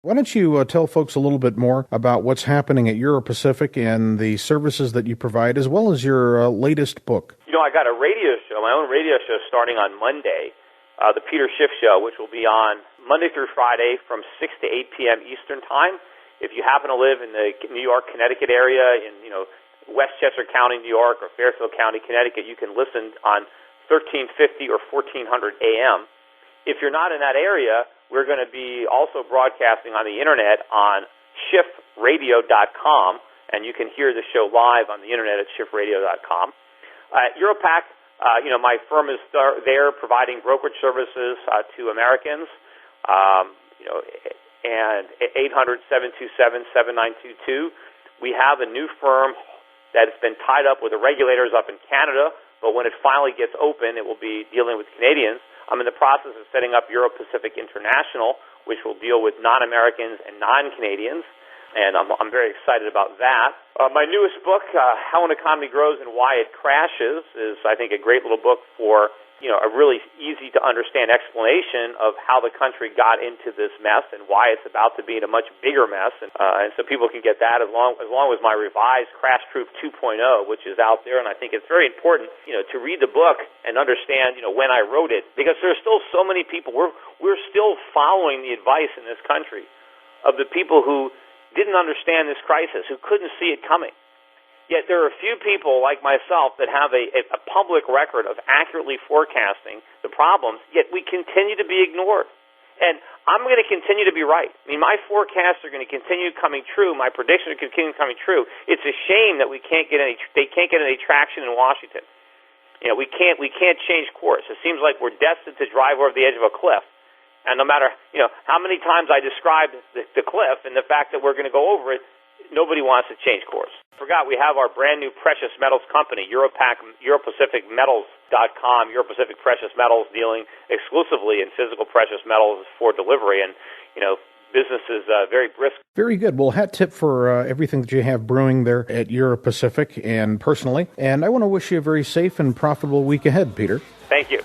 Why don't you tell folks a little bit more about what's happening at Euro-Pacific and the services that you provide, as well as your latest book? I got a radio show, my own radio show, starting on Monday, the Peter Schiff Show, which will be on Monday through Friday from 6 to 8 p.m. Eastern Time. If you happen to live in the New York, Connecticut area, in Westchester County, New York, or Fairfield County, Connecticut, you can listen on 1350 or 1400 AM. If you're not in that area, we're going to be also broadcasting on the Internet on schiffradio.com, and you can hear the show live on the Internet at schiffradio.com. At Europac, my firm is there providing brokerage services to Americans, and 800-727-7922. We have a new firm that's been tied up with the regulators up in Canada, but when it finally gets open, it will be dealing with Canadians. I'm in the process of setting up Euro-Pacific International, which will deal with non-Americans and non-Canadians, and I'm very excited about that. My newest book, How an Economy Grows and Why It Crashes, is, I think, a great little book for a really easy-to-understand explanation of how the country got into this mess and why it's about to be in a much bigger mess. And so people can get that as long as my revised Crash Proof 2.0, which is out there. And I think it's very important, to read the book and understand, when I wrote it, because there's still so many people. We're still following the advice in this country of the people who didn't understand this crisis, who couldn't see it coming. Yet there are a few people like myself that have a public record of accurately forecasting the problems, yet we continue to be ignored. And I'm going to continue to be right. I mean, my forecasts are going to continue coming true. My predictions are continue coming true. It's a shame that they can't get any traction in Washington. We can't change course. It seems like we're destined to drive over the edge of a cliff. And no matter, how many times I describe the cliff and the fact that we're going to go over it, nobody wants to change course. Forgot we have our brand new precious metals company, EuroPacificMetals.com, Euro-Pacific Precious Metals, dealing exclusively in physical precious metals for delivery, and business is very brisk. Very good. Well, hat tip for everything that you have brewing there at Euro-Pacific and personally, and I want to wish you a very safe and profitable week ahead, Peter. Thank you.